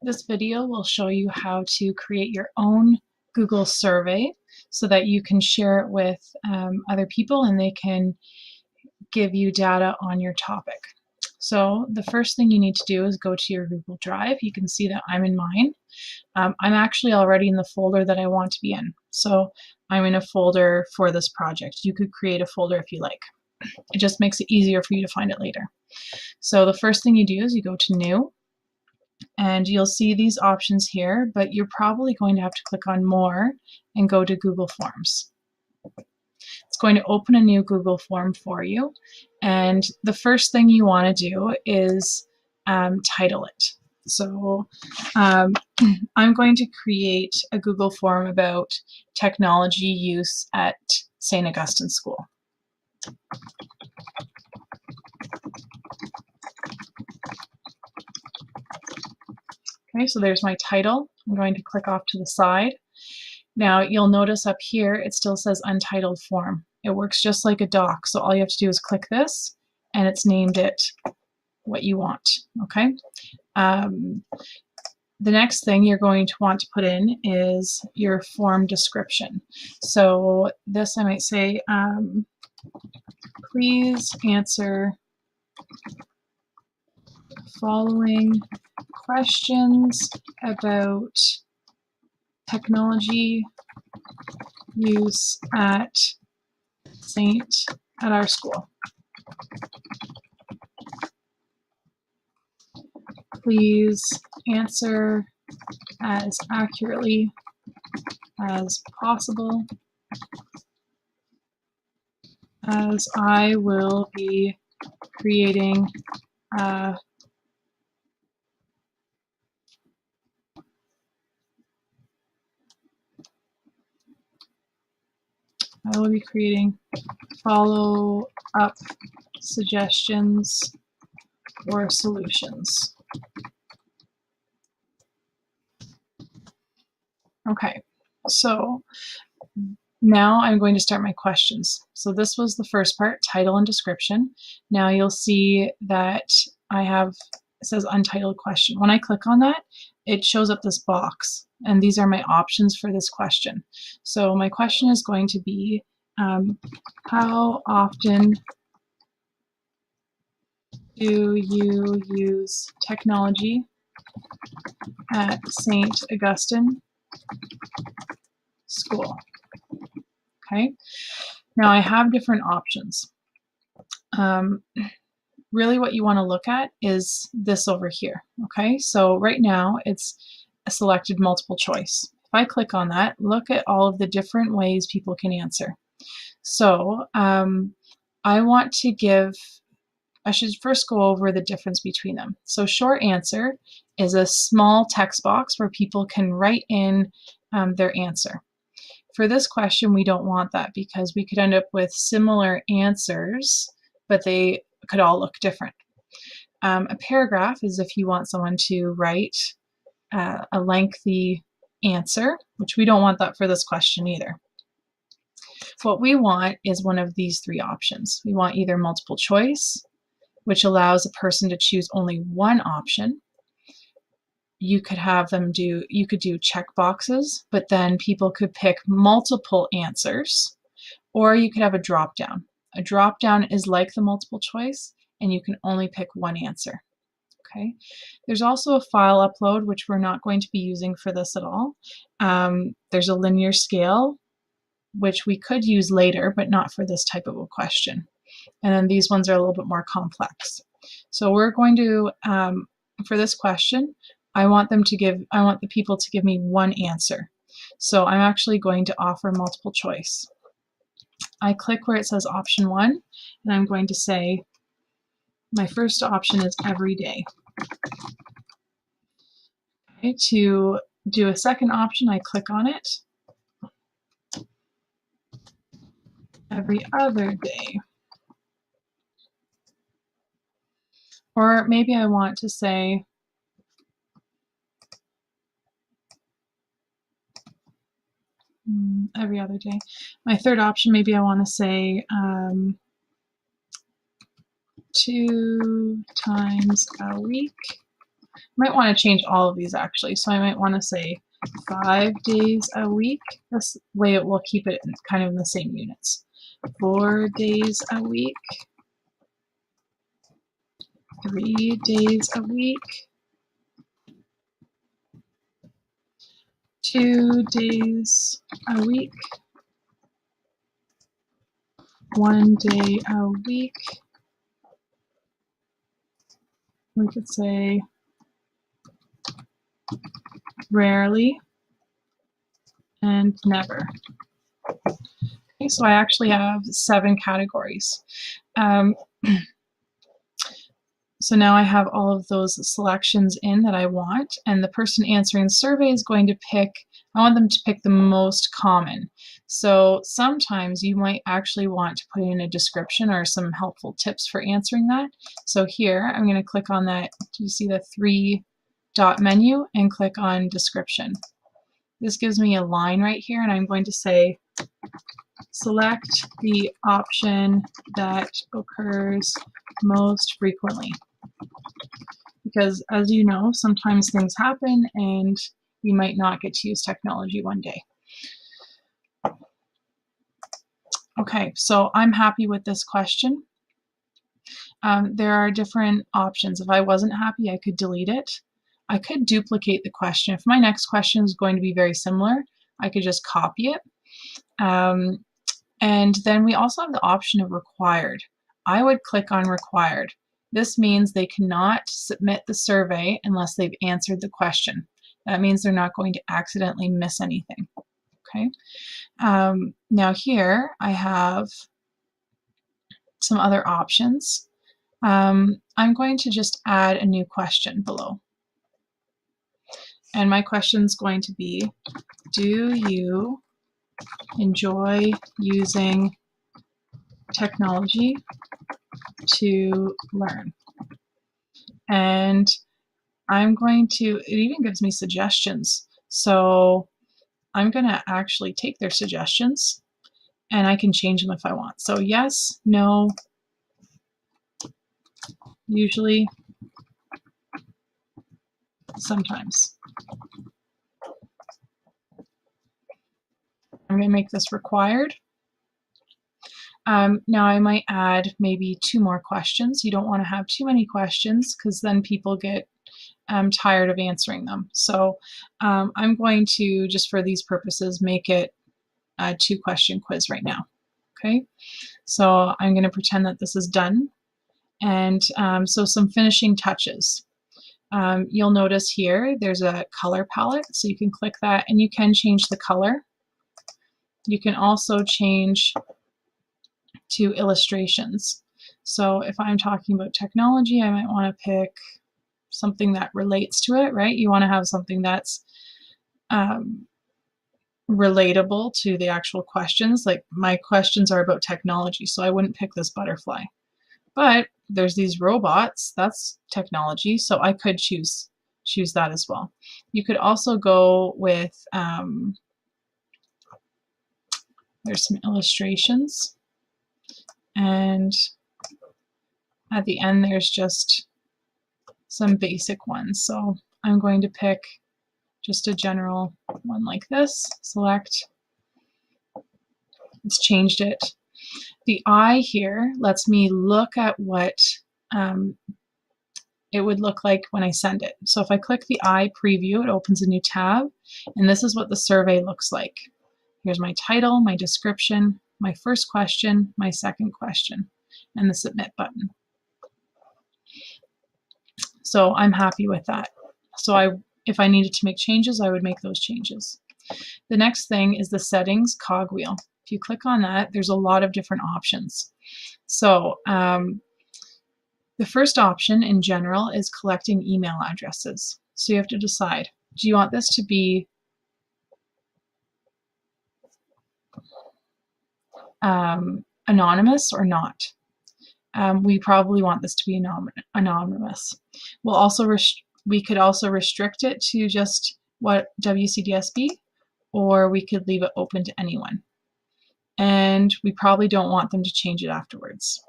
This video will show you how to create your own Google survey so that you can share it with other people and they can give you data on your topic. So the first thing you need to do is go to your Google Drive. You can see that I'm in mine. I'm actually already in the folder that I want to be in. So I'm in a folder for this project. You could create a folder if you like. It just makes it easier for you to find it later. So the first thing you do is you go to New, and you'll see these options here, but you're probably going to have to click on More and go to Google Forms. It's going to open a new Google form for you, and the first thing you want to do is title it. So I'm going to create a Google form about technology use at St. Augustine School. Okay, so there's my title. I'm going to click off to the side. Now you'll notice up here it still says untitled form. It works just like a doc, so all you have to do is click this and it's named it what you want. Okay. The next thing you're going to want to put in is your form description. So this I might say, please answer following questions about technology use at our school. Please answer as accurately as possible, as I will be creating follow-up suggestions or solutions. Okay, so now I'm going to start my questions. So this was the first part, title and description. Now you'll see that it says untitled question. When I click on that, it shows up this box, and these are my options for this question. So my question is going to be, how often do you use technology at St. Augustine School? Okay, now I have different options. Really what you want to look at is this over here. Okay, so right now it's selected multiple choice. If I click on that, look at all of the different ways people can answer. So I should first go over the difference between them. So short answer is a small text box where people can write in their answer. For this question, we don't want that because we could end up with similar answers, but they could all look different. A paragraph is if you want someone to write a lengthy answer, which we don't want that for this question either. What we want is one of these three options. We want either multiple choice, which allows a person to choose only one option. You could do check boxes, but then people could pick multiple answers, or you could have a drop down. A drop down is like the multiple choice, and you can only pick one answer. Okay. There's also a file upload, which we're not going to be using for this at all. There's a linear scale, which we could use later, but not for this type of a question. And then these ones are a little bit more complex. So we're going to, for this question, I want the people to give me one answer. So I'm actually going to offer multiple choice. I click where it says option 1, and I'm going to say my first option is every day. Okay, to do a second option, I click on it. Every other day. Or maybe I want to say every other day. My third option, maybe I want to say 2 times a week. Might want to change all of these actually. So I might want to say 5 days a week. This way it will keep it kind of in the same units. 4 days a week, 3 days a week, 2 days a week, 1 day a week. We could say rarely and never. Okay, so I actually have 7 categories. So now I have all of those selections in that I want, and the person answering the survey is going to pick, I want them to pick the most common. So sometimes you might actually want to put in a description or some helpful tips for answering that. So here I'm going to click on that, do you see the 3-dot menu, and click on description. This gives me a line right here, and I'm going to say select the option that occurs most frequently. Because as you know, sometimes things happen and you might not get to use technology one day. Okay, so I'm happy with this question. There are different options. If I wasn't happy, I could delete it. I could duplicate the question. If my next question is going to be very similar, I could just copy it. And then we also have the option of required. I would click on required. This means they cannot submit the survey unless they've answered the question. That means they're not going to accidentally miss anything. Okay. Now here I have some other options. I'm going to just add a new question below. And my question is going to be, do you enjoy using technology to learn? And I'm going to, it even gives me suggestions. So I'm going to actually take their suggestions and I can change them if I want. So yes, no, usually, sometimes. I'm going to make this required. Now I might add maybe 2 more questions. You don't want to have too many questions because then people get tired of answering them. So I'm going to, just for these purposes, make it a 2-question quiz right now. Okay, so I'm going to pretend that this is done. And so some finishing touches. You'll notice here there's a color palette, so you can click that and you can change the color. You can also change to illustrations. So if I'm talking about technology, I might want to pick something that relates to it, right? You want to have something that's relatable to the actual questions. Like my questions are about technology, so I wouldn't pick this butterfly. But there's these robots, that's technology, so I could choose that as well. You could also go with, there's some illustrations, and at the end there's just some basic ones. So I'm going to pick just a general one like this, select, it's changed it. The eye here lets me look at what it would look like when I send it. So if I click the eye preview, it opens a new tab, and this is what the survey looks like. Here's my title, my description, my first question, my second question, and the submit button. So I'm happy with that. So if I needed to make changes, I would make those changes. The next thing is the settings cogwheel. If you click on that, there's a lot of different options. So the first option in general is collecting email addresses. So you have to decide, do you want this to be anonymous or not? We probably want this to be anonymous. We could also restrict it to just what WCDSB, or we could leave it open to anyone. And we probably don't want them to change it afterwards.